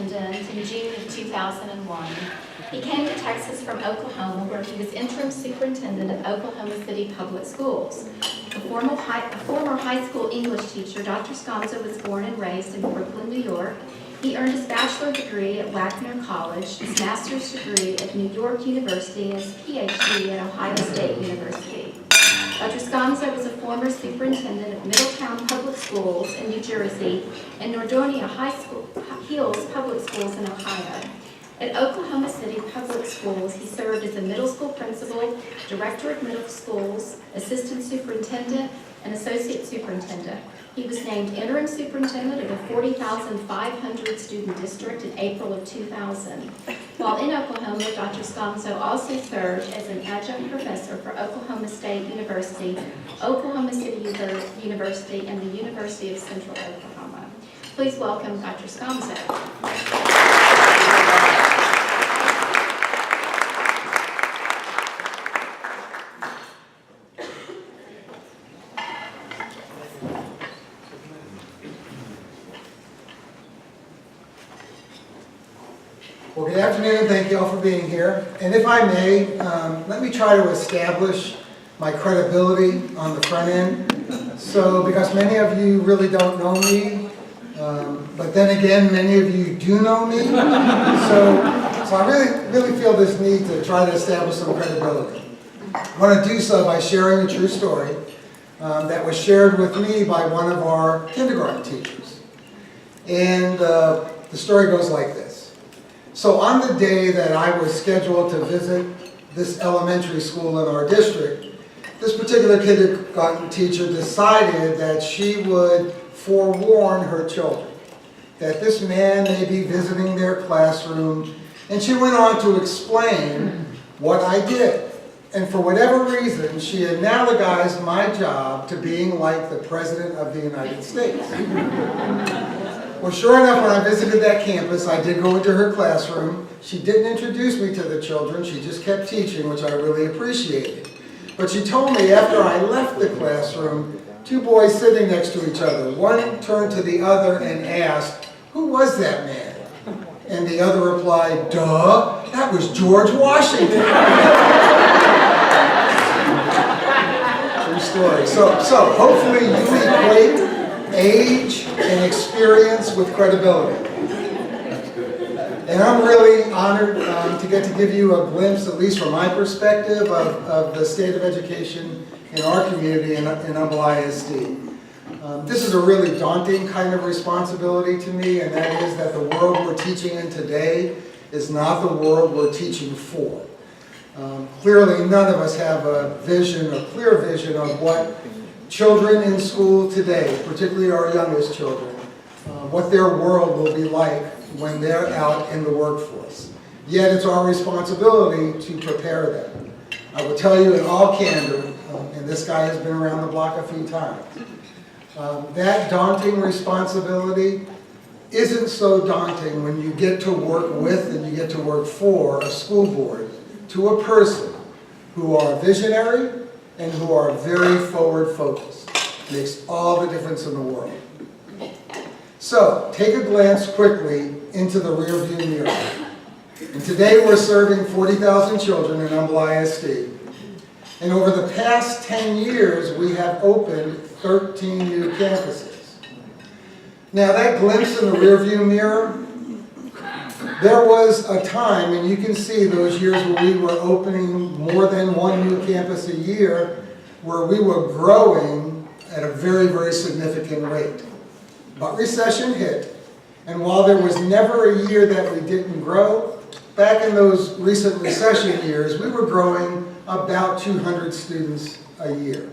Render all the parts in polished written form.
superintendent in June of 2001. He came to Texas from Oklahoma, where he was interim superintendent of Oklahoma City Public Schools. A former high school English teacher, Dr. Sconzo was born and raised in Brooklyn, New York. He earned his bachelor degree at Wagner College, his master's degree at New York University, and his PhD at Ohio State University. Dr. Sconzo was a former superintendent of Middletown Public Schools in New Jersey and Nordonia Hills Public Schools in Ohio. At Oklahoma City Public Schools, he served as a middle school principal, director of middle schools, assistant superintendent, and associate superintendent. He was named interim superintendent of the 40,500 student district in April of 2000. While in Oklahoma, Dr. Sconzo also served as an adjunct professor for Oklahoma State University, Oklahoma City University, and the University of Central Oklahoma. Please welcome Dr. Sconzo. Well, good afternoon. Thank you all for being here. And if I may, let me try to establish my credibility on the front end. So, because many of you really don't know me, but then again, many of you do know me. So I really feel this need to try to establish some credibility. I want to do so by sharing a true story that was shared with me by one of our kindergarten teachers. And the story goes like this. So on the day that I was scheduled to visit this elementary school in our district, this particular kindergarten teacher decided that she would forewarn her children that this man may be visiting their classroom, and she went on to explain what I did. And for whatever reason, she analogized my job to being like the President of the United States. Well, sure enough, when I visited that campus, I did go into her classroom. She didn't introduce me to the children. She just kept teaching, which I really appreciated. But she told me after I left the classroom, two boys sitting next to each other, one turned to the other and asked, "Who was that man?" And the other replied, "Duh, that was George Washington." True story. So hopefully you equate age and experience with credibility. And I'm really honored to get to give you a glimpse, at least from my perspective, of the state of education in our community in Humble ISD. This is a really daunting kind of responsibility to me, and that is that the world we're teaching in today is not the world we're teaching for. Clearly, none of us have a clear vision of what children in school today, particularly our youngest children, what their world will be like when they're out in the workforce. Yet it's our responsibility to prepare them. I will tell you in all candor, and this guy has been around the block a few times, that daunting responsibility isn't so daunting when you get to work with and you get to work for a school board to a person who are visionary and who are very forward-focused. Makes all the difference in the world. So, take a glance quickly into the rearview mirror. And today we're serving 40,000 children in Humble ISD. And over the past 10 years, we have opened 13 new campuses. Now, that glimpse in the rearview mirror, there was a time, and you can see those years where we were opening more than one new campus a year, where we were growing at a very, very significant rate. But recession hit, and while there was never a year that we didn't grow, back in those recent recession years, we were growing about 200 students a year.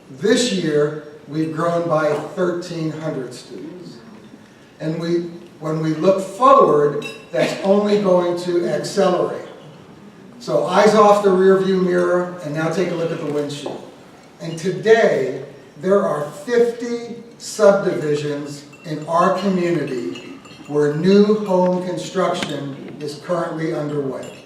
This year, we've grown by 1,300 students. And when we look forward, that's only going to accelerate. So eyes off the rearview mirror, and now take a look at the windshield. And today, there are 50 subdivisions in our community where new home construction is currently underway.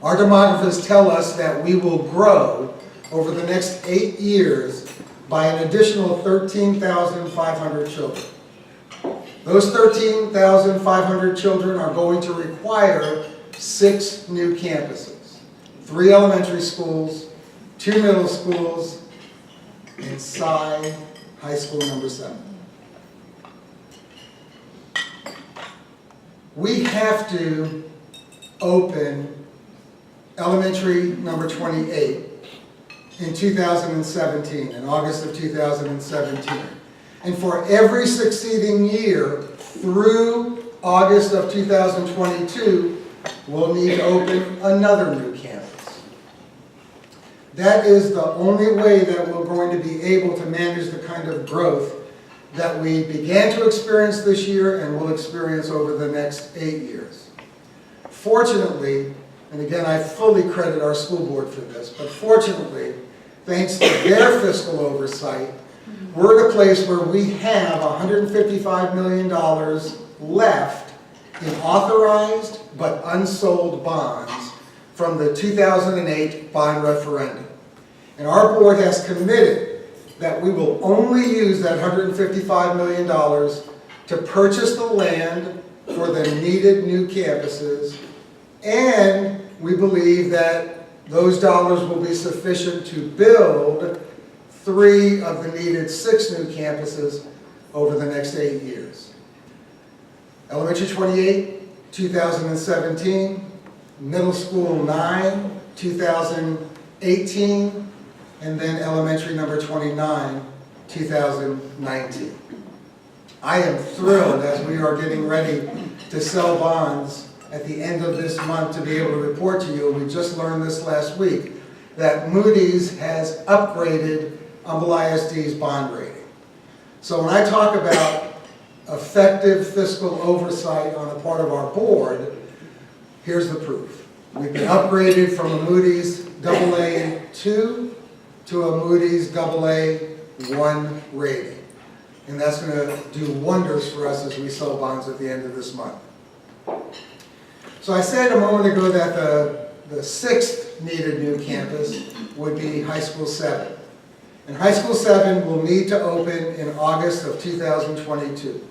Our demographers tell us that we will grow over the next 8 years by an additional 13,500 children. Those 13,500 children are going to require 6 new campuses, 3 elementary schools, 2 middle schools, and High School number 7. We have to open elementary number 28 in 2017, in August of 2017. And for every succeeding year through August of 2022, we'll need to open another new campus. That is the only way that we're going to be able to manage the kind of growth that we began to experience this year and will experience over the next 8 years. Fortunately, and again, I fully credit our school board for this, but fortunately, thanks to their fiscal oversight, we're at a place where we have $155 million left in authorized but unsold bonds from the 2008 bond referendum. And our board has committed that we will only use that $155 million to purchase the land for the needed new campuses, and we believe that those dollars will be sufficient to build 3 of the needed 6 new campuses over the next 8 years. Elementary 28, 2017, middle school 9, 2018, and then elementary number 29, 2019. I am thrilled as we are getting ready to sell bonds at the end of this month to be able to report to you, we just learned this last week, that Moody's has upgraded Humble ISD's bond rating. So when I talk about effective fiscal oversight on the part of our board, here's the proof. We've been upgraded from a Moody's AA2 to a Moody's AA1 rating. And that's going to do wonders for us as we sell bonds at the end of this month. So I said a moment ago that the 6th needed new campus would be High School 7. And High School 7 will need to open in August of 2022.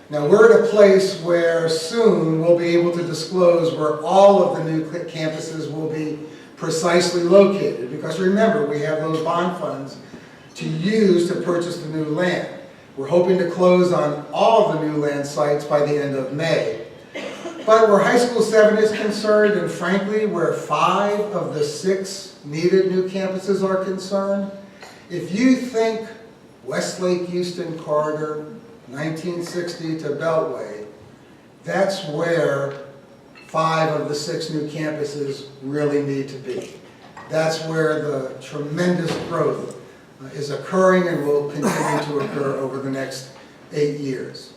Now we're at a place where soon we'll be able to disclose where all of the new campuses will be precisely located, because remember, we have those bond funds to use to purchase the new land. We're hoping to close on all of the new land sites by the end of May. But where High School 7 is concerned, and frankly, where 5 of the 6 needed new campuses are concerned, if you think Westlake Houston corridor, 1960 to Beltway, that's where 5 of the 6 new campuses really need to be. That's where the tremendous growth is occurring and will continue to occur over the next 8 years.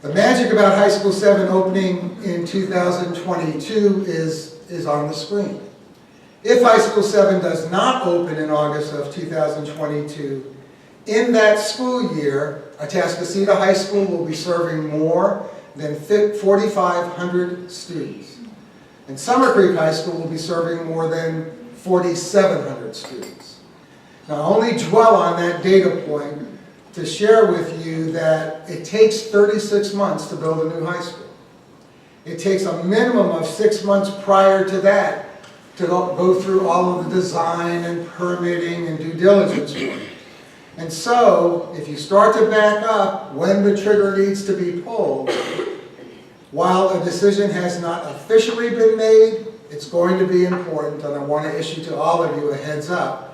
The magic about High School 7 opening in 2022 is on the screen. If High School 7 does not open in August of 2022, in that school year, Atascocita High School will be serving more than 4,500 students. And Summer Creek High School will be serving more than 4,700 students. Now, I only dwell on that data point to share with you that it takes 36 months to build a new high school. It takes a minimum of 6 months prior to that to go through all of the design and permitting and due diligence work. And so, if you start to back up when the trigger needs to be pulled, while a decision has not officially been made, it's going to be important, and I want to issue to all of you a heads up,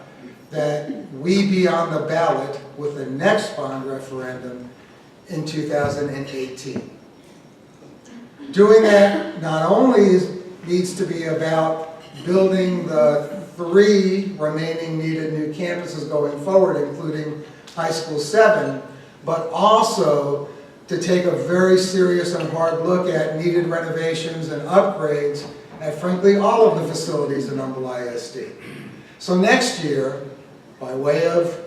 that we be on the ballot with the next bond referendum in 2018. Doing that not only needs to be about building the 3 remaining needed new campuses going forward, including High School 7, but also to take a very serious and hard look at needed renovations and upgrades at, frankly, all of the facilities in Humble ISD. So next year, by way of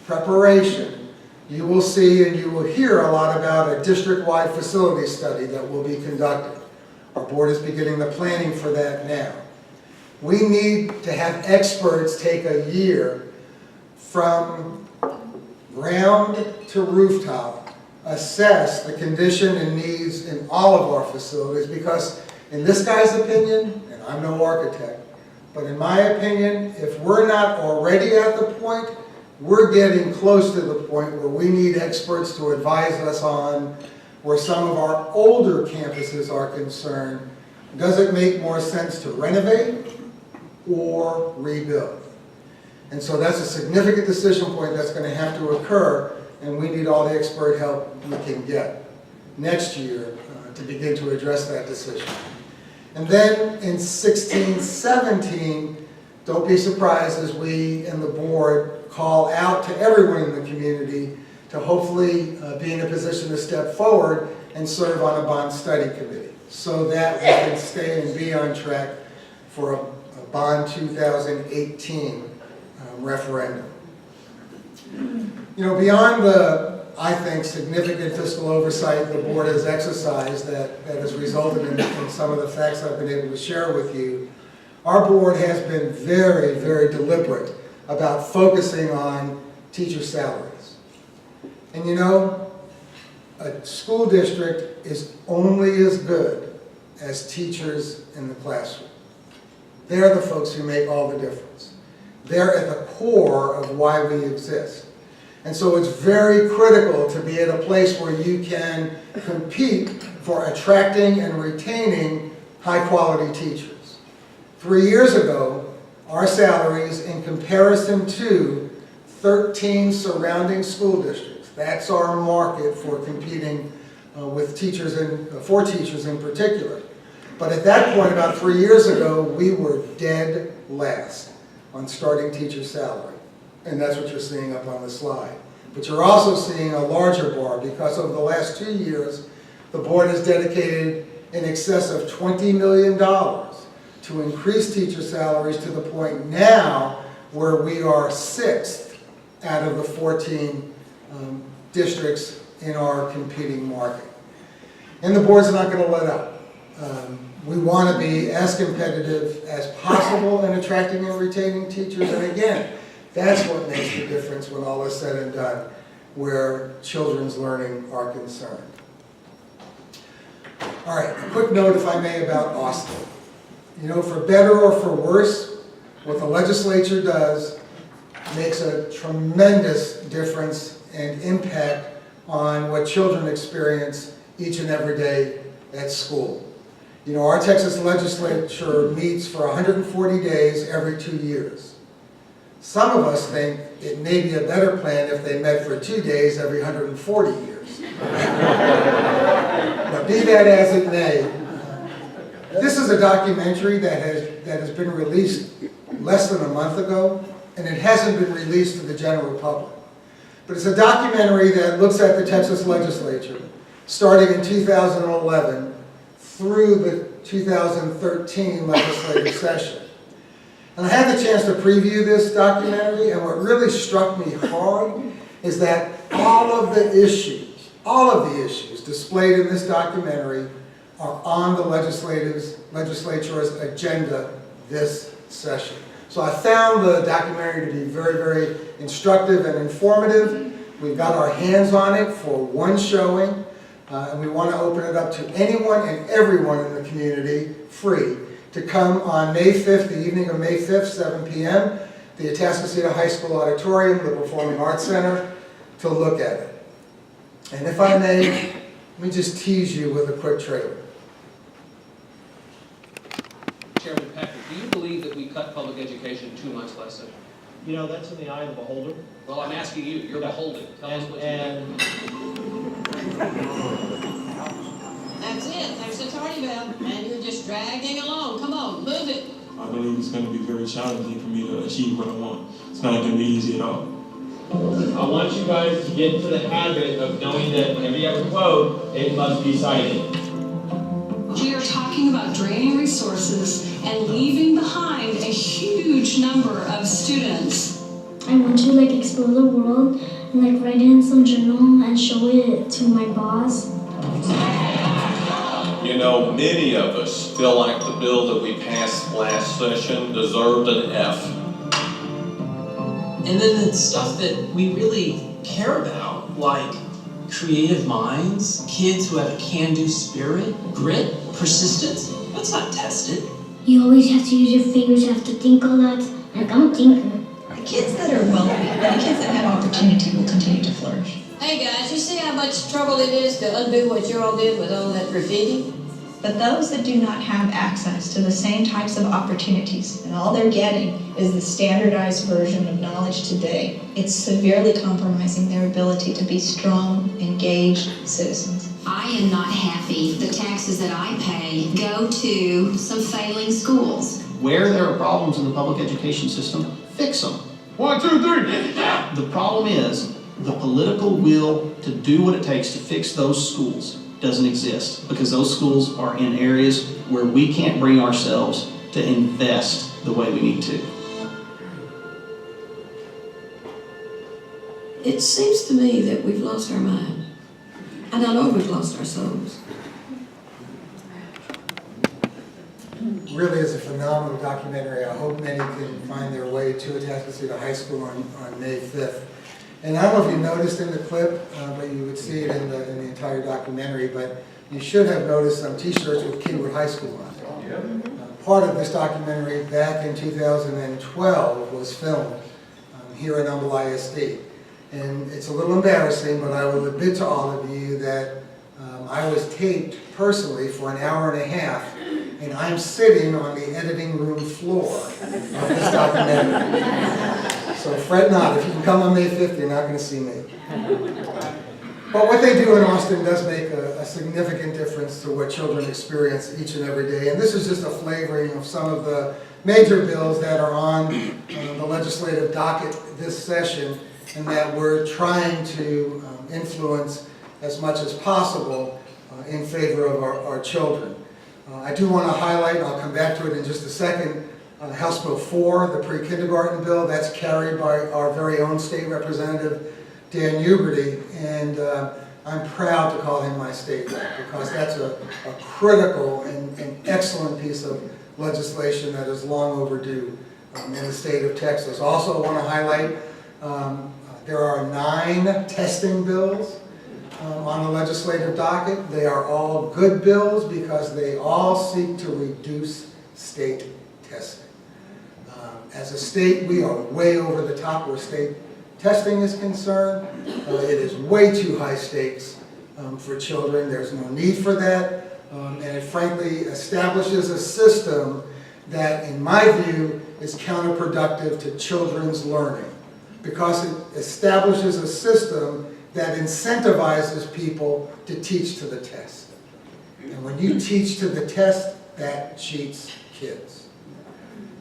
preparation, you will see and you will hear a lot about a district-wide facility study that will be conducted. Our board is beginning the planning for that now. We need to have experts take a year from ground to rooftop assess the condition and needs in all of our facilities, because in this guy's opinion, and I'm no architect, but in my opinion, if we're not already at the point, we're getting close to the point where we need experts to advise us on where some of our older campuses are concerned. Does it make more sense to renovate or rebuild? And so that's a significant decision point that's going to have to occur, and we need all the expert help we can get next year to begin to address that decision. And then in 16-17, don't be surprised as we and the board call out to everyone in the community to hopefully be in a position to step forward and serve on a bond study committee, so that we can stay and be on track for a bond 2018 referendum. You know, beyond the, I think, significant fiscal oversight the board has exercised that has resulted in some of the facts I've been able to share with you, our board has been very, very deliberate about focusing on teacher salaries. And you know, a school district is only as good as teachers in the classroom. They're the folks who make all the difference. They're at the core of why we exist. And so it's very critical to be at a place where you can compete for attracting and retaining high-quality teachers. 3 years ago, our salaries in comparison to 13 surrounding school districts, that's our market for competing with teachers for teachers in particular. But at that point, about 3 years ago, we were dead last on starting teacher salary. And that's what you're seeing up on the slide. But you're also seeing a larger bar, because over the last 2 years, the board has dedicated in excess of $20 million to increase teacher salaries to the point now where we are 6th out of the 14 districts in our competing market. And the board's not going to let up. We want to be as competitive as possible in attracting and retaining teachers. And again, that's what makes the difference when all is said and done, where children's learning are concerned. All right, a quick note, if I may, about Austin. You know, for better or for worse, what the legislature does makes a tremendous difference and impact on what children experience each and every day at school. You know, our Texas legislature meets for 140 days every 2 years. Some of us think it may be a better plan if they met for 2 days every 140 years. But be that as it may, this is a documentary that has been released less than a month ago, and it hasn't been released to the general public. But it's a documentary that looks at the Texas legislature, starting in 2011 through the 2013 legislative session. And I had the chance to preview this documentary, and what really struck me hard is that all of the issues displayed in this documentary are on the legislature's agenda this session. So I found the documentary to be very, very instructive and informative. We've got our hands on it for one showing, and we want to open it up to anyone and everyone in the community, free, to come on May 5th, the evening of May 5th, 7 p.m., the Atascocita High School Auditorium, the Performing Arts Center, to look at it. And if I may, let me just tease you with a quick trailer. Chairman Patrick, do you believe that we cut public education 2 months last session? You know, that's in the eye of the beholder. Well, I'm asking you. You're beholden. Tell us what you think. That's it. There's the tardy bell, and you're just dragging along. Come on, move it. I believe it's going to be very challenging for me to achieve what I want. It's not going to be easy at all. I want you guys to get into the habit of knowing that whenever you have a quote, it must be cited. We are talking about draining resources and leaving behind a huge number of students. I want to explore the world and write in some journal and show it to my boss. You know, many of us feel like the bill that we passed last session deserved an F. And then the stuff that we really care about, like creative minds, kids who have a can-do spirit, grit, persistence. That's not tested. You always have to use your fingers, you have to think a lot. Like, I'm a thinker. The kids that are wealthy and the kids that have opportunity will continue to flourish. Hey guys, you see how much trouble it is to undo what you all did with all that graffiti? But those that do not have access to the same types of opportunities, and all they're getting is the standardized version of knowledge today, it's severely compromising their ability to be strong, engaged citizens. I am not happy. The taxes that I pay go to some failing schools. Where there are problems in the public education system, fix them. 1, 2, 3. The problem is the political will to do what it takes to fix those schools doesn't exist because those schools are in areas where we can't bring ourselves to invest the way we need to. It seems to me that we've lost our mind. And I know we've lost our souls. Really is a phenomenal documentary. I hope many can find their way to Atascocita High School on May 5th. And I don't know if you noticed in the clip, but you would see it in the entire documentary, but you should have noticed some t-shirts with Kingwood High School on it. Part of this documentary back in 2012 was filmed here at Humble ISD. And it's a little embarrassing, but I will admit to all of you that I was taped personally for an hour and a half, and I'm sitting on the editing room floor of this documentary. So fret not, if you can come on May 5th, you're not going to see me. But what they do in Austin does make a significant difference to what children experience each and every day. And this is just a flavoring of some of the major bills that are on the legislative docket this session, and that we're trying to influence as much as possible in favor of our children. I do want to highlight, and I'll come back to it in just a second, House Bill 4, the pre-kindergarten bill. That's carried by our very own state representative, Dan Uberty, and I'm proud to call him my state rep because that's a critical and excellent piece of legislation that is long overdue in the state of Texas. Also, I want to highlight there are 9 testing bills on the legislative docket. They are all good bills because they all seek to reduce state testing. As a state, we are way over the top where state testing is concerned. It is way too high stakes for children. There's no need for that. And it frankly establishes a system that, in my view, is counterproductive to children's learning because it establishes a system that incentivizes people to teach to the test. And when you teach to the test, that cheats kids.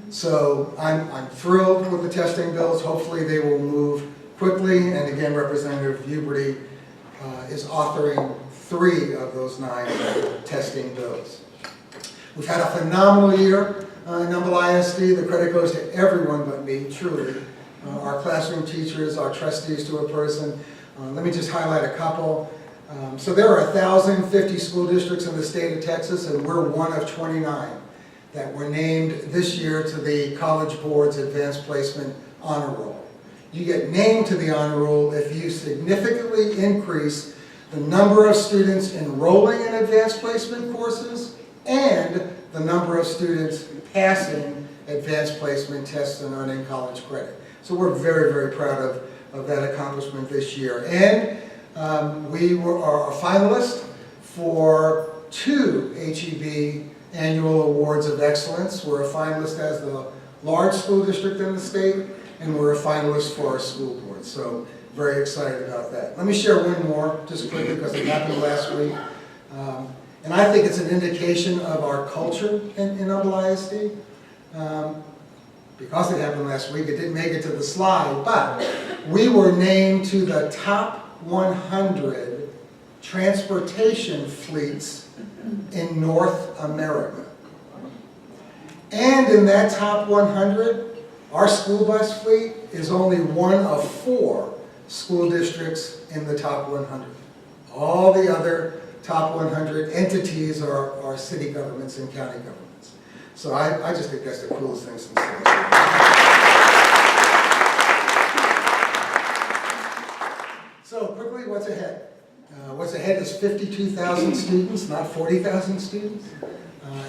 So I'm thrilled with the testing bills. Hopefully they will move quickly. And again, Representative Uberty is authoring 3 of those 9 testing bills. We've had a phenomenal year in Humble ISD. The credit goes to everyone but me, truly. Our classroom teachers, our trustees to a person. Let me just highlight a couple. So there are 1,050 school districts in the state of Texas, and we're one of 29 that were named this year to the College Board's Advanced Placement Honor Roll. You get named to the honor roll if you significantly increase the number of students enrolling in advanced placement courses and the number of students passing advanced placement tests and earning college credit. So we're very, very proud of that accomplishment this year. And we are a finalist for 2 HEB Annual Awards of Excellence. We're a finalist as the large school district in the state, and we're a finalist for our school board. So very excited about that. Let me share one more, just quickly, because it happened last week. And I think it's an indication of our culture in Humble ISD. Because it happened last week, it didn't make it to the slide, but we were named to the top 100 transportation fleets in North America. And in that top 100, our school bus fleet is only one of 4 school districts in the top 100. All the other top 100 entities are city governments and county governments. So I just think that's the coolest thing since So quickly, what's ahead? What's ahead is 52,000 students, not 40,000 students,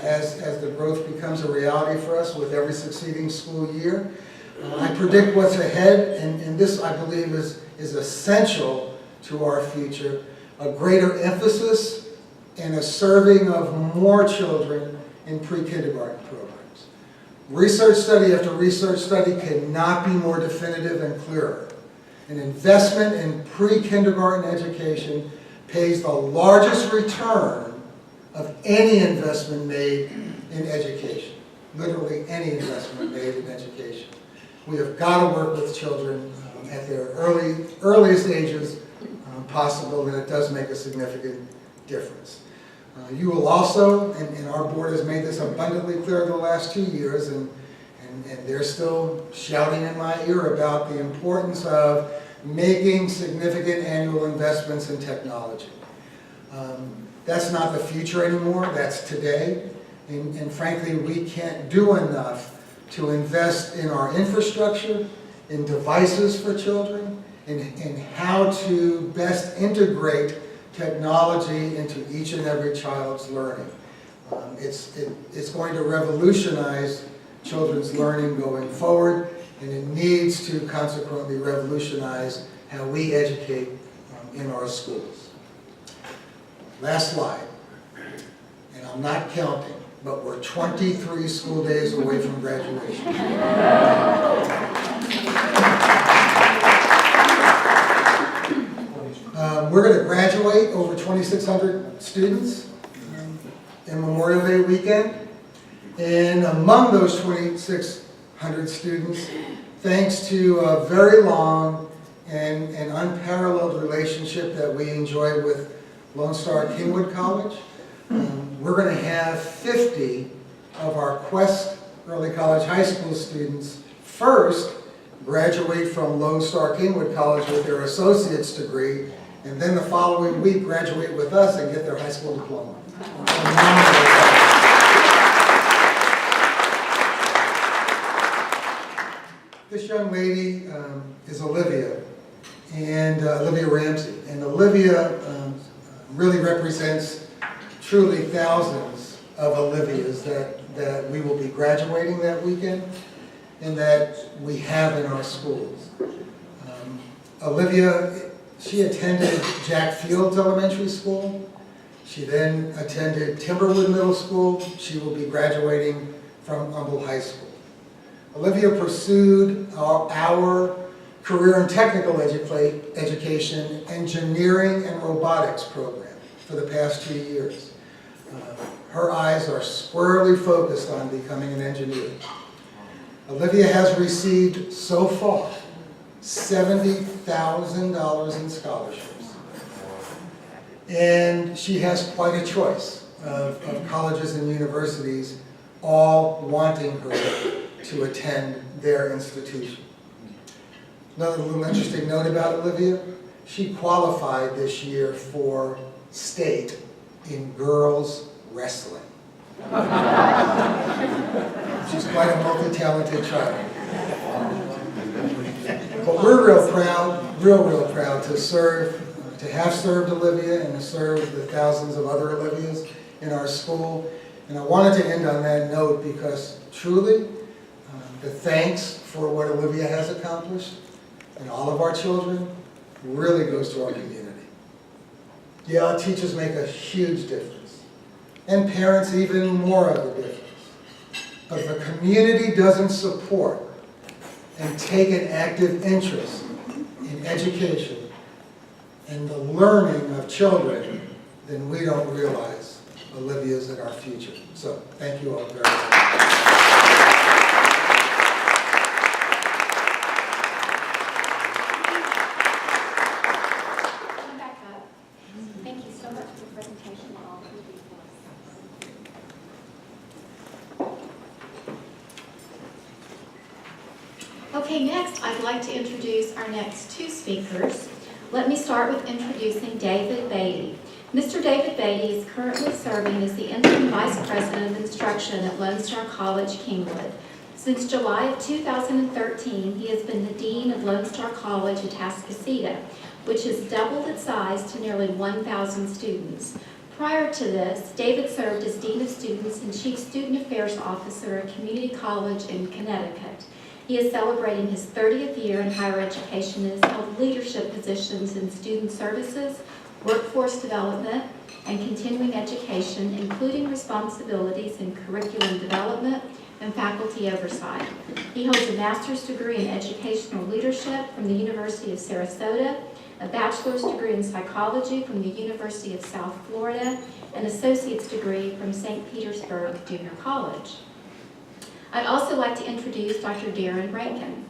as the growth becomes a reality for us with every succeeding school year. I predict what's ahead, and this, I believe, is essential to our future, a greater emphasis and a serving of more children in pre-kindergarten programs. Research study after research study cannot be more definitive and clearer. An investment in pre-kindergarten education pays the largest return of any investment made in education. Literally any investment made in education. We have got to work with children at their earliest ages possible, and it does make a significant difference. You will also, and our board has made this abundantly clear the last 2 years, and they're still shouting in my ear about the importance of making significant annual investments in technology. That's not the future anymore, that's today. And frankly, we can't do enough to invest in our infrastructure, in devices for children, in how to best integrate technology into each and every child's learning. It's going to revolutionize children's learning going forward, and it needs to consequently revolutionize how we educate in our schools. Last slide, and I'm not counting, but we're 23 school days away from graduation. We're going to graduate over 2,600 students in Memorial Day weekend. And among those 2,600 students, thanks to a very long and unparalleled relationship that we enjoy with Lone Star Kingwood College, we're going to have 50 of our Quest Early College High School students first graduate from Lone Star Kingwood College with their associate's degree, and then the following week graduate with us and get their high school diploma. This young lady is Olivia, and Olivia Ramsey. And Olivia really represents truly thousands of Olivias that we will be graduating that weekend and that we have in our schools. Olivia, she attended Jack Fields Elementary School. She then attended Timberwood Middle School. She will be graduating from Humble High School. Olivia pursued our career and technical education, engineering and robotics program for the past 2 years. Her eyes are squarely focused on becoming an engineer. Olivia has received so far $70,000 in scholarships. And she has quite a choice of colleges and universities all wanting her to attend their institution. Another little interesting note about Olivia, she qualified this year for state in girls wrestling. She's quite a multi-talented child. But we're real proud to have served Olivia and to serve the thousands of other Olivias in our school. And I wanted to end on that note because truly, the thanks for what Olivia has accomplished and all of our children really goes to our community. Yeah, teachers make a huge difference, and parents even more of a difference. But if a community doesn't support and take an active interest in education and the learning of children, then we don't realize Olivia's in our future. So thank you all very much. Come back up. Thank you so much for the presentation, all. Okay, next I'd like to introduce our next two speakers. Let me start with introducing David Baty. Mr. David Baty is currently serving as the Interim Vice President of Instruction at Lone Star College, Kingwood. Since July of 2013, he has been the Dean of Lone Star College, Atascocita, which has doubled its size to nearly 1,000 students. Prior to this, David served as Dean of Students and Chief Student Affairs Officer at Community College in Connecticut. He is celebrating his 30th year in higher education and has held leadership positions in student services, workforce development, and continuing education, including responsibilities in curriculum development and faculty oversight. He holds a master's degree in educational leadership from the University of Sarasota, a bachelor's degree in psychology from the University of South Florida, an associate's degree from St. Petersburg Junior College. I'd also like to introduce Dr. Darren Rankin.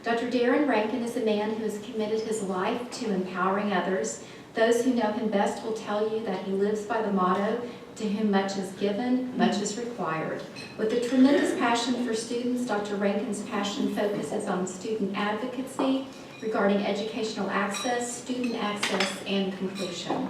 Dr. Darren Rankin is a man who has committed his life to empowering others. Those who know him best will tell you that he lives by the motto, "To whom much is given, much is required." With a tremendous passion for students, Dr. Rankin's passion focuses on student advocacy regarding educational access, student access, and completion.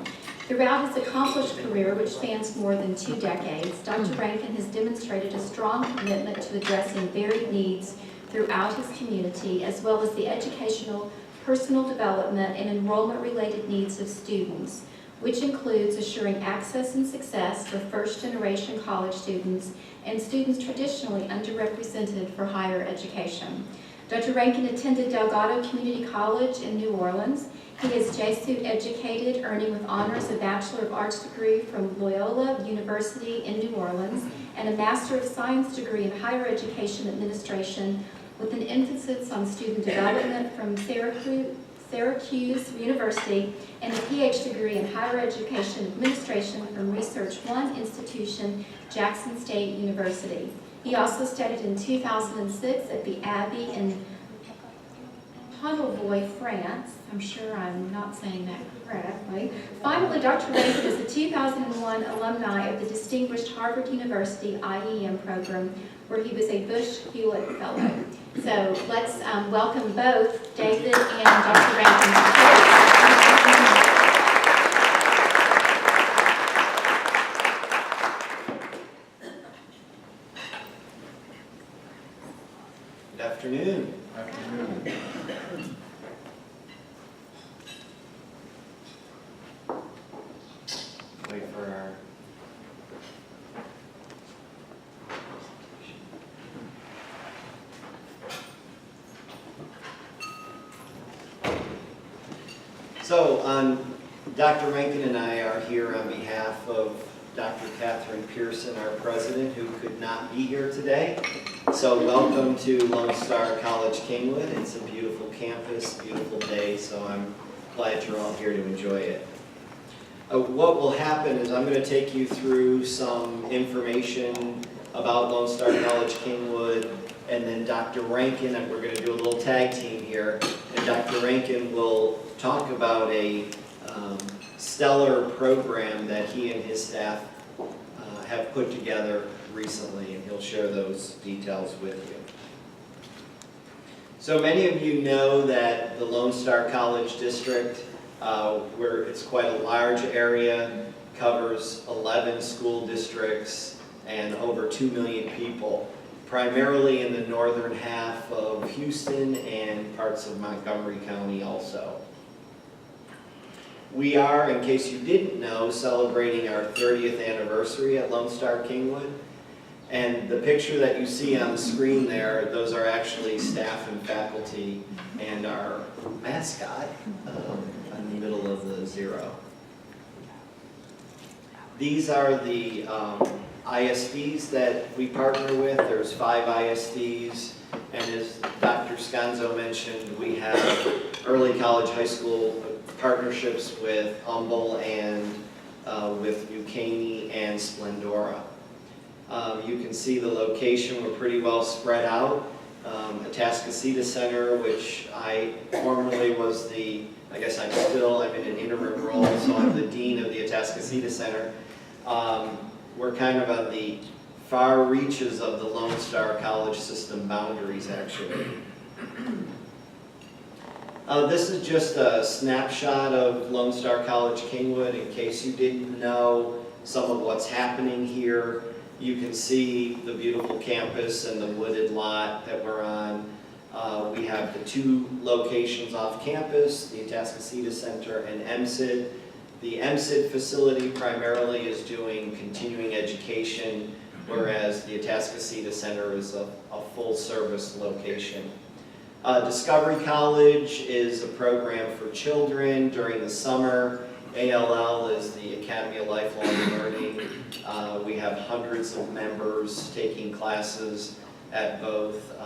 Throughout his accomplished career, which spans more than 2 decades, Dr. Rankin has demonstrated a strong commitment to addressing varied needs throughout his community, as well as the educational, personal development, and enrollment-related needs of students, which includes assuring access and success for first-generation college students and students traditionally underrepresented for higher education. Dr. Rankin attended Delgado Community College in New Orleans. He is JSUIT educated, earning with honors a Bachelor of Arts degree from Loyola University in New Orleans and a Master of Science degree in Higher Education Administration with an emphasis on student development from Syracuse University and a PhD degree in Higher Education Administration from Research One institution, Jackson State University. He also studied in 2006 at the Abbey in Pontovoy, France. I'm sure I'm not saying that correctly. Finally, Dr. Rankin is a 2001 alumni of the distinguished Harvard University IEM program, where he was a Bush Hewlett Fellow. So let's welcome both David and Dr. Rankin to the stage. Good afternoon. Wait for our... So, Dr. Rankin and I are here on behalf of Dr. Catherine Pearson, our president, who could not be here today. So welcome to Lone Star College Kingwood. It's a beautiful campus, beautiful day, so I'm glad you're all here to enjoy it. What will happen is I'm going to take you through some information about Lone Star College Kingwood, and then Dr. Rankin, and we're going to do a little tag team here, and Dr. Rankin will talk about a stellar program that he and his staff have put together recently, and he'll share those details with you. So many of you know that the Lone Star College District, where it's quite a large area, covers 11 school districts and over 2 million people, primarily in the northern half of Houston and parts of Montgomery County also. We are, in case you didn't know, celebrating our 30th anniversary at Lone Star Kingwood. And the picture that you see on the screen there, those are actually staff and faculty and our mascot in the middle of the zero. These are the ISDs that we partner with. There's 5 ISDs. And as Dr. Sconzo mentioned, we have early college, high school partnerships with Humble and with New Caney and Splendora. You can see the location, we're pretty well spread out. Atascocita Center, which I formerly was I guess I'm in an interim role, so I'm the Dean of the Atascocita Center. We're kind of on the far reaches of the Lone Star College system boundaries, actually. This is just a snapshot of Lone Star College Kingwood. In case you didn't know some of what's happening here, you can see the beautiful campus and the wooded lot that we're on. We have the 2 locations off campus, the Atascocita Center and MSID. The MSID facility primarily is doing continuing education, whereas the Atascocita Center is a full-service location. Discovery College is a program for children during the summer. ALL is the Academy of Lifelong Learning. We have hundreds of members taking classes at both,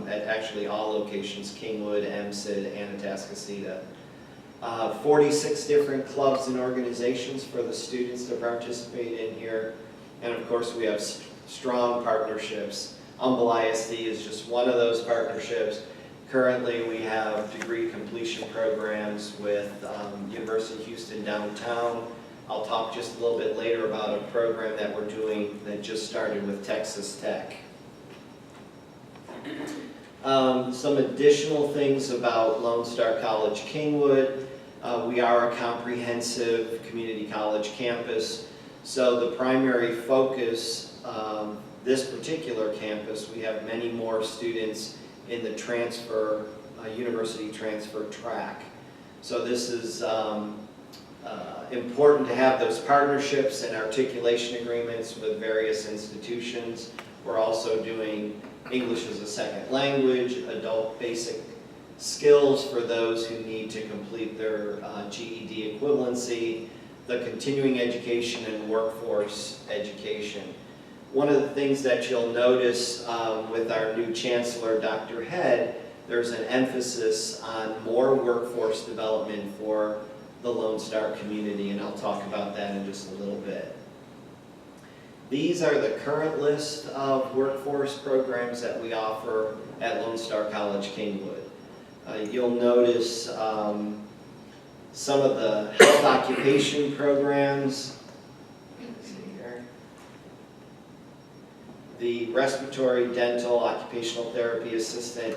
at actually all locations, Kingwood, MSID, and Atascocita. 46 different clubs and organizations for the students to participate in here. And of course, we have strong partnerships. Humble ISD is just one of those partnerships. Currently, we have degree completion programs with University of Houston downtown. I'll talk just a little bit later about a program that we're doing that just started with Texas Tech. Some additional things about Lone Star College Kingwood. We are a comprehensive community college campus, so the primary focus, this particular campus, we have many more students in the transfer, university transfer track. So this is important to have those partnerships and articulation agreements with various institutions. We're also doing English as a second language, adult basic skills for those who need to complete their GED equivalency, the continuing education and workforce education. One of the things that you'll notice with our new Chancellor, Dr. Head, there's an emphasis on more workforce development for the Lone Star community, and I'll talk about that in just a little bit. These are the current list of workforce programs that we offer at Lone Star College Kingwood. You'll notice some of the health occupation programs, the respiratory, dental, occupational therapy assistant.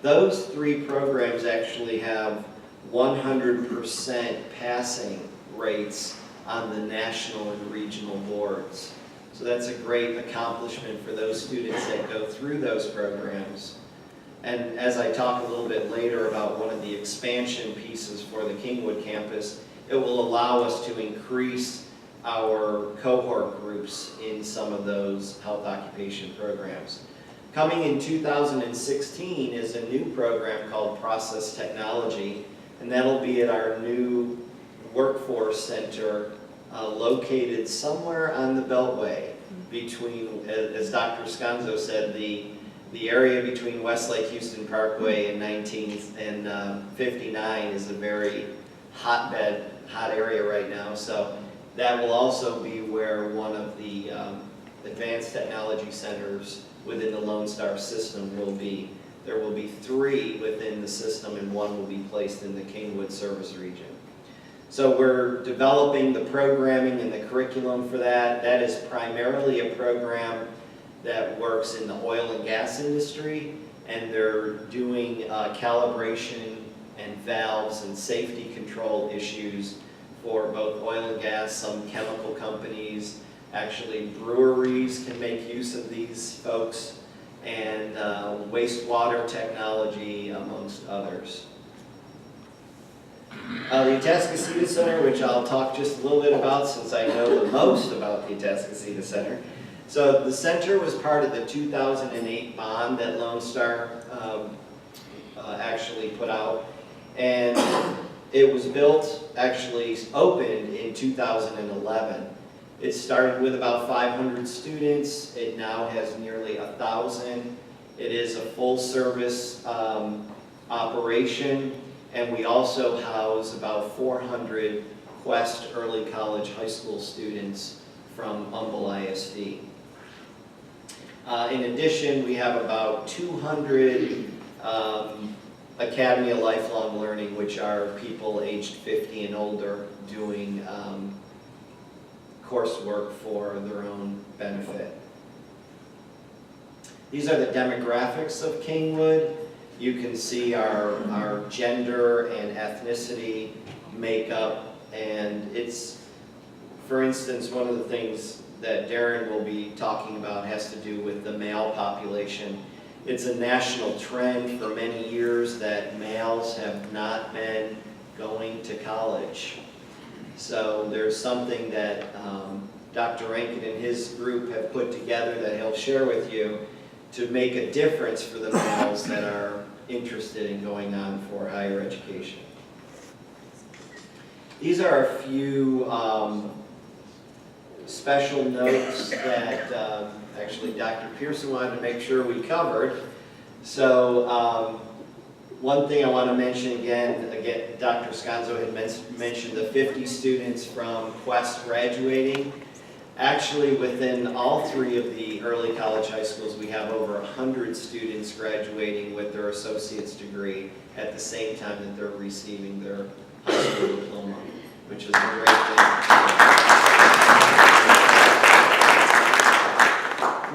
Those 3 programs actually have 100% passing rates on the national and regional boards. So that's a great accomplishment for those students that go through those programs. And as I talk a little bit later about one of the expansion pieces for the Kingwood campus, it will allow us to increase our cohort groups in some of those health occupation programs. Coming in 2016 is a new program called Process Technology, and that'll be at our new workforce center located somewhere on the Beltway between, as Dr. Sconzo said, the area between Westlake Houston Parkway and 19th and 59 is a very hot area right now. So that will also be where one of the advanced technology centers within the Lone Star system will be. There will be 3 within the system, and 1 will be placed in the Kingwood service region. So we're developing the programming and the curriculum for that. That is primarily a program that works in the oil and gas industry, and they're doing calibration and valves and safety control issues for both oil and gas, some chemical companies, actually breweries can make use of these folks, and wastewater technology, amongst others. The Atascocita Center, which I'll talk just a little bit about since I know the most about the Atascocita Center. So the center was part of the 2008 bond that Lone Star actually put out, and it was built, actually opened in 2011. It started with about 500 students. It now has nearly 1,000. It is a full-service operation, and we also house about 400 Quest Early College High School students from Humble ISD. In addition, we have about 200 Academy of Lifelong Learning, which are people aged 50 and older doing coursework for their own benefit. These are the demographics of Kingwood. You can see our gender and ethnicity makeup, and it's, for instance, one of the things that Darren will be talking about has to do with the male population. It's a national trend for many years that males have not been going to college. So there's something that Dr. Rankin and his group have put together that he'll share with you to make a difference for the males that are interested in going on for higher education. These are a few special notes that actually Dr. Pearson wanted to make sure we covered. So one thing I want to mention again, Dr. Sconzo had mentioned the 50 students from Quest graduating. Actually, within all three of the early college high schools, we have over 100 students graduating with their associate's degree at the same time that they're receiving their high school diploma, which is a great thing.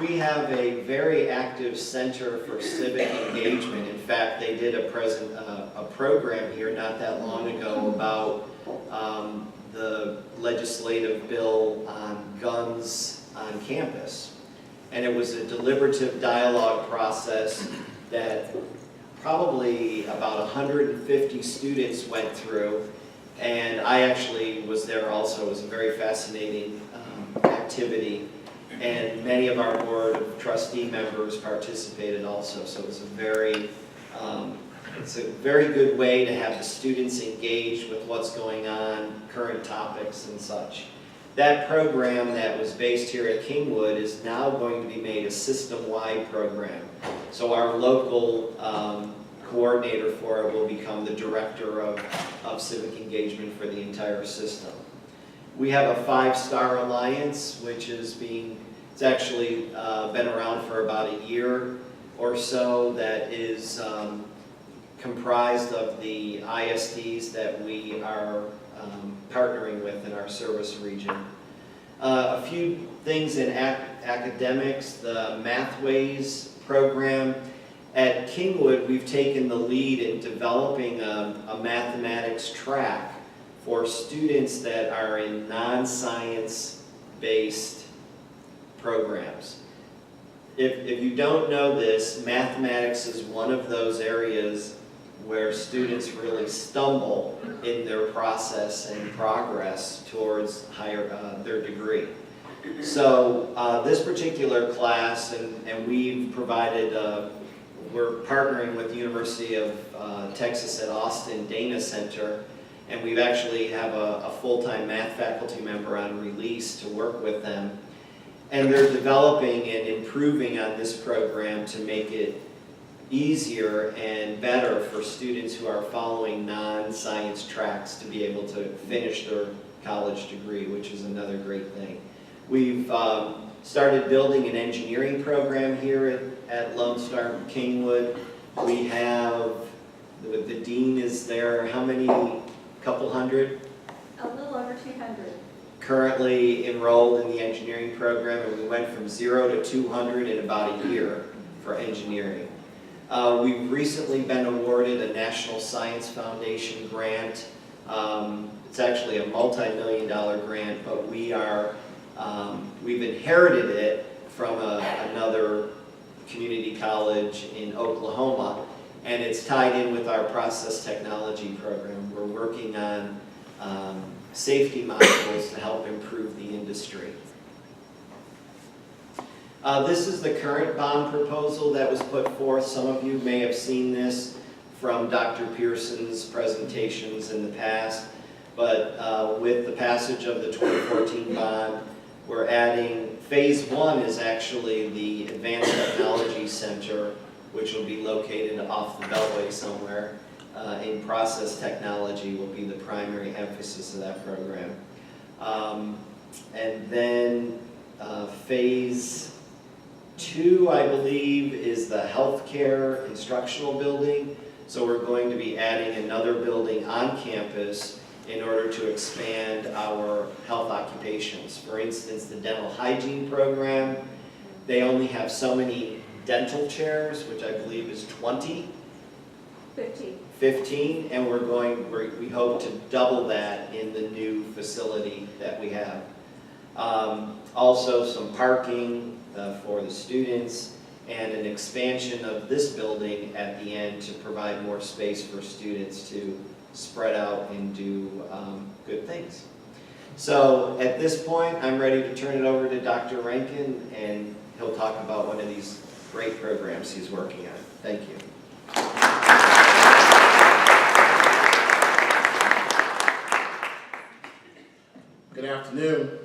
We have a very active Center for Civic Engagement. In fact, they did a program here not that long ago about the legislative bill on guns on campus. And it was a deliberative dialogue process that probably about 150 students went through. And I actually was there also. It was a very fascinating activity. And many of our board of trustee members participated also. So it was it's a very good way to have the students engaged with what's going on, current topics and such. That program that was based here at Kingwood is now going to be made a system-wide program. So our local coordinator for it will become the director of civic engagement for the entire system. We have a 5-Star Alliance, which it's actually been around for about a year or so, that is comprised of the ISDs that we are partnering with in our service region. A few things in academics, the Mathways program. At Kingwood, we've taken the lead in developing a mathematics track for students that are in non-science-based programs. If you don't know this, mathematics is one of those areas where students really stumble in their process and progress towards their degree. So this particular class, and we've provided, we're partnering with the University of Texas at Austin Dana Center, and we've actually have a full-time math faculty member on release to work with them. And they're developing and improving on this program to make it easier and better for students who are following non-science tracks to be able to finish their college degree, which is another great thing. We've started building an engineering program here at Lone Star Kingwood. We have, the dean is there, how many, couple hundred? A little over 200. Currently enrolled in the engineering program, and we went from 0 to 200 in about a year for engineering. We've recently been awarded a National Science Foundation grant. It's actually a multi-million-dollar grant, but we've inherited it from another community college in Oklahoma, and it's tied in with our process technology program. We're working on safety modules to help improve the industry. This is the current bond proposal that was put forth. Some of you may have seen this from Dr. Pearson's presentations in the past, but with the passage of the 2014 bond, we're adding, phase 1 is actually the Advanced Technology Center, which will be located off the Beltway somewhere. In process technology will be the primary emphasis of that program. And then phase 2, I believe, is the healthcare instructional building. So we're going to be adding another building on campus in order to expand our health occupations. For instance, the dental hygiene program, they only have so many dental chairs, which I believe is 20. 15, and we hope to double that in the new facility that we have. Also some parking for the students, and an expansion of this building at the end to provide more space for students to spread out and do good things. So at this point, I'm ready to turn it over to Dr. Rankin, and he'll talk about one of these great programs he's working on. Thank you. Good afternoon.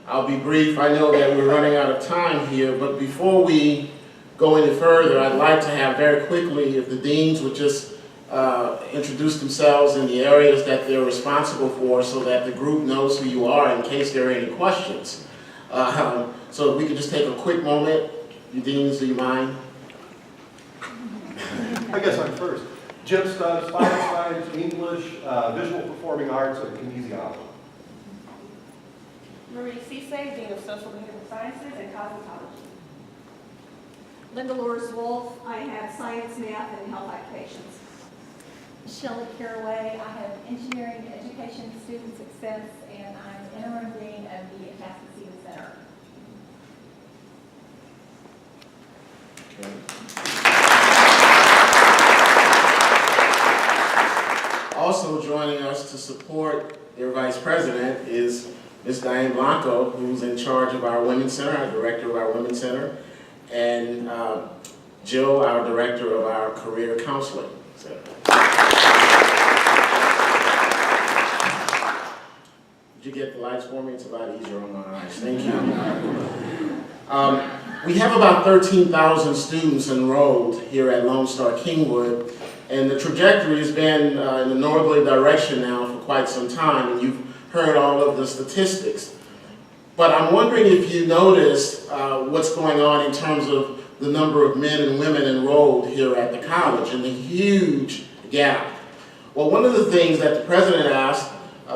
I'll be brief. I know that we're running out of time here, but before we go any further, I'd like to have very quickly, if the deans would just introduce themselves in the areas that they're responsible for so that the group knows who you are in case there are any questions. So if we could just take a quick moment. You deans, do you mind? I guess I'm first. Jim Stubbs, Final Science, English, Visual Performing Arts, and Kinesiology. Marie Cisse, Dean of Social Behavioral Sciences and Cosmetology. Linda Loris Wolf, I have Science, Math, and Health Occupations. Shelley Caraway, I have Engineering, Education, Student Success, and I'm Interim Dean of the Atascocita Center. Also joining us to support their Vice President is Ms. Diane Blanco, who's in charge of our Women's Center, our Director of our Women's Center, and Jill, our Director of our Career Counseling Center. Did you get the lights for me? It's a lot easier on my eyes. Thank you. We have about 13,000 students enrolled here at Lone Star Kingwood, and the trajectory has been in the northerly direction now for quite some time, and you've heard all of the statistics. But I'm wondering if you noticed what's going on in terms of the number of men and women enrolled here at the college and the huge gap. Well, one of the things that the president asked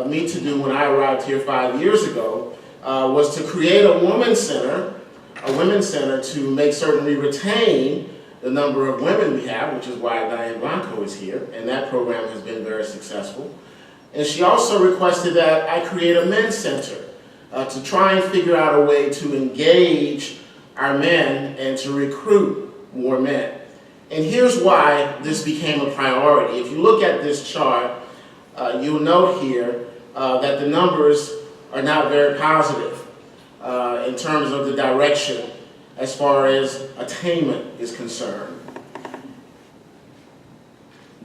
me to do when I arrived here 5 years ago was to create a women's center to make certain we retain the number of women we have, which is why Diane Blanco is here, and that program has been very successful. And she also requested that I create a men's center to try and figure out a way to engage our men and to recruit more men. And here's why this became a priority. If you look at this chart, you'll note here that the numbers are not very positive in terms of the direction as far as attainment is concerned.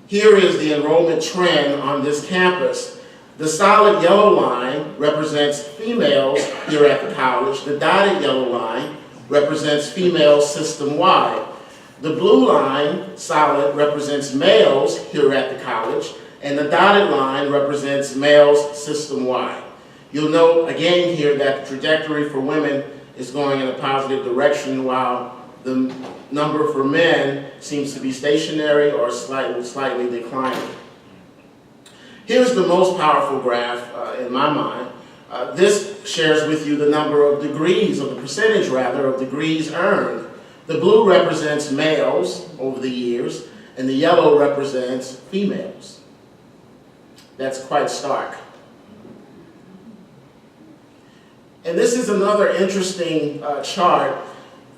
Here is the enrollment trend on this campus. The solid yellow line represents females here at the college. The dotted yellow line represents females system-wide. The blue line, solid, represents males here at the college, and the dotted line represents males system-wide. You'll note again here that the trajectory for women is going in a positive direction while the number for men seems to be stationary or slightly declining. Here's the most powerful graph in my mind. This shares with you the number of degrees, or the percentage rather, of degrees earned. The blue represents males over the years, and the yellow represents females. That's quite stark. And this is another interesting chart.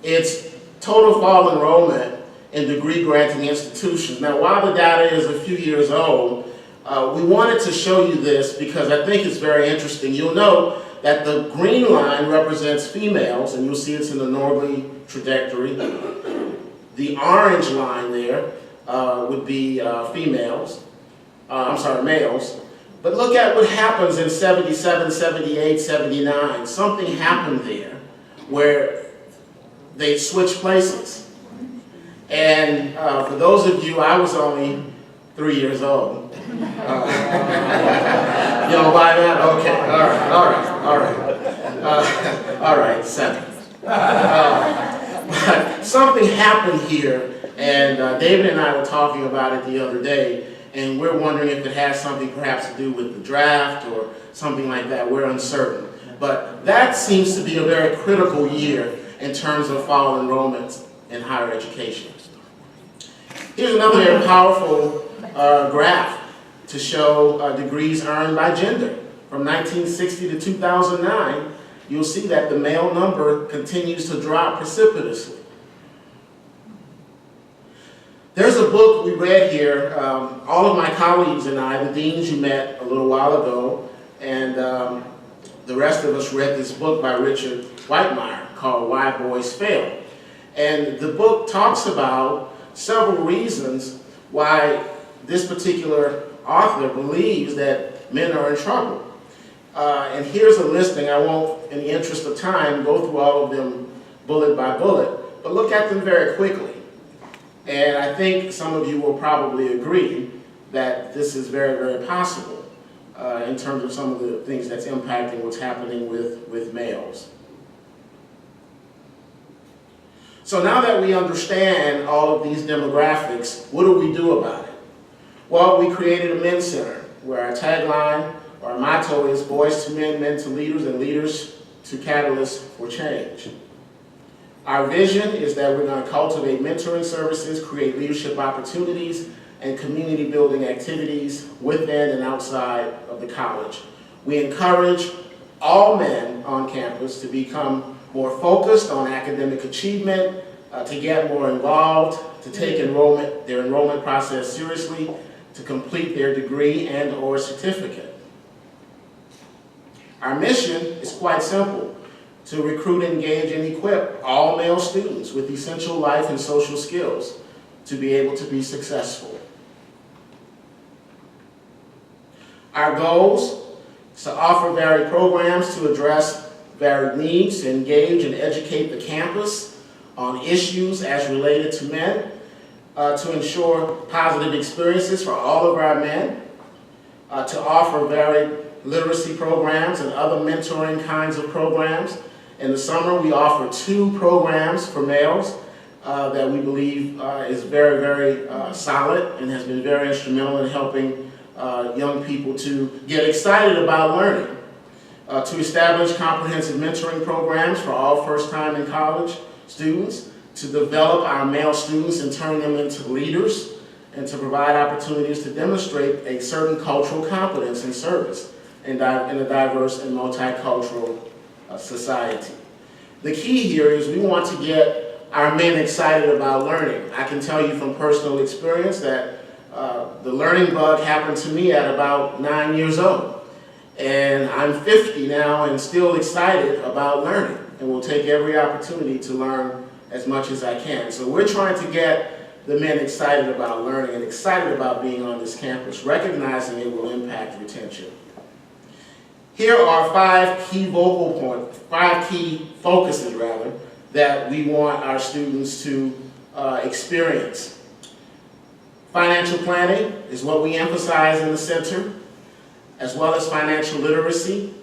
It's total fall enrollment in degree-granting institutions. Now, while the data is a few years old, we wanted to show you this because I think it's very interesting. You'll note that the green line represents females, and you'll see it's in the northerly trajectory. The orange line there would be males. But look at what happens in 77, 78, 79. Something happened there where they switched places. And for those of you, I was only 3 years old. You don't buy that? Okay, all right, 7. But something happened here, and David and I were talking about it the other day, and we're wondering if it has something perhaps to do with the draft or something like that. We're uncertain. But that seems to be a very critical year in terms of fall enrollments in higher education. Here's another very powerful graph to show degrees earned by gender. From 1960 to 2009, you'll see that the male number continues to drop precipitously. There's a book we read here, all of my colleagues and I, the deans you met a little while ago, and the rest of us read this book by Richard Whitemeyer called Why Boys Fail. And the book talks about several reasons why this particular author believes that men are in trouble. And here's a listing. I won't, in the interest of time, go through all of them bullet by bullet, but look at them very quickly. And I think some of you will probably agree that this is very, very possible in terms of some of the things that's impacting what's happening with males. So now that we understand all of these demographics, what do we do about it? Well, we created a men's center where our tagline, our motto is boys to men, men to leaders, and leaders to catalysts for change. Our vision is that we're going to cultivate mentoring services, create leadership opportunities, and community building activities within and outside of the college. We encourage all men on campus to become more focused on academic achievement, to get more involved, to take their enrollment process seriously, to complete their degree and or certificate. Our mission is quite simple: to recruit, engage, and equip all male students with essential life and social skills to be able to be successful. Our goals is to offer varied programs to address varied needs, to engage and educate the campus on issues as related to men, to ensure positive experiences for all of our men, to offer varied literacy programs and other mentoring kinds of programs. In the summer, we offer 2 programs for males that we believe is very, very solid and has been very instrumental in helping young people to get excited about learning. To establish comprehensive mentoring programs for all first-time in college students, to develop our male students and turn them into leaders, and to provide opportunities to demonstrate a certain cultural competence and service in a diverse and multicultural society. The key here is we want to get our men excited about learning. I can tell you from personal experience that the learning bug happened to me at about 9 years old. And I'm 50 now and still excited about learning, and will take every opportunity to learn as much as I can. So we're trying to get the men excited about learning and excited about being on this campus, recognizing it will impact retention. Here are 5 key focal points, 5 key focuses rather, that we want our students to experience. Financial planning is what we emphasize in the center, as well as financial literacy.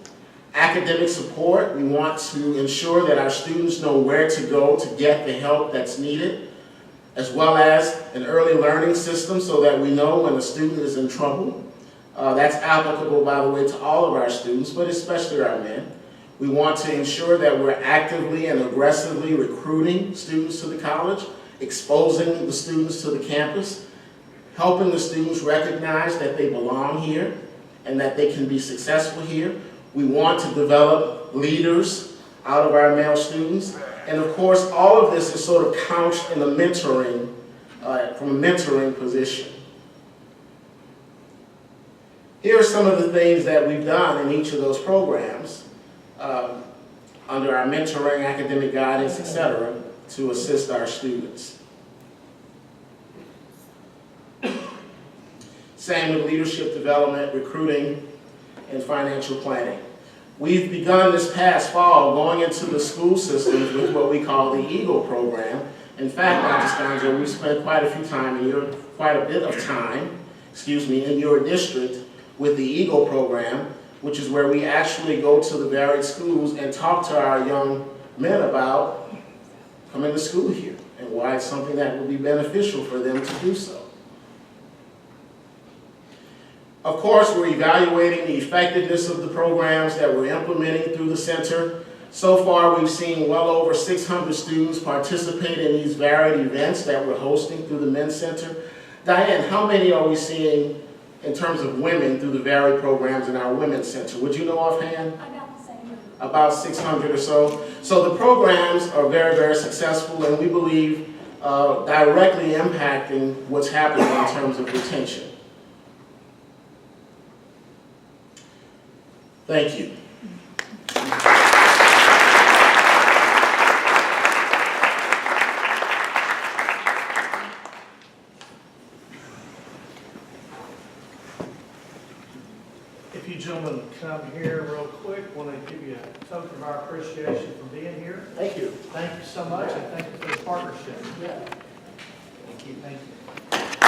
Academic support, we want to ensure that our students know where to go to get the help that's needed, as well as an early learning system so that we know when a student is in trouble. That's applicable, by the way, to all of our students, but especially our men. We want to ensure that we're actively and aggressively recruiting students to the college, exposing the students to the campus, helping the students recognize that they belong here and that they can be successful here. We want to develop leaders out of our male students. And of course, all of this is sort of couched in a mentoring, from a mentoring position. Here are some of the things that we've done in each of those programs under our mentoring, academic guidance, etc., to assist our students. Same with leadership development, recruiting, and financial planning. We've begun this past fall going into the school systems with what we call the EAGLE program. In fact, Dr. Sconzo, we spent quite a bit of time in your district with the EAGLE program, which is where we actually go to the varied schools and talk to our young men about coming to school here and why it's something that would be beneficial for them to do so. Of course, we're evaluating the effectiveness of the programs that we're implementing through the center. So far, we've seen well over 600 students participate in these varied events that we're hosting through the Men's Center. Diane, how many are we seeing in terms of women through the varied programs in our Women's Center? Would you know offhand? About the same. About 600 or so. So the programs are very, very successful, and we believe directly impacting what's happening in terms of retention. Thank you. If you gentlemen come here real quick, want to give you a token of our appreciation for being here. Thank you. Thank you so much, and thank you for the partnership. Yeah. Thank you. Thank you.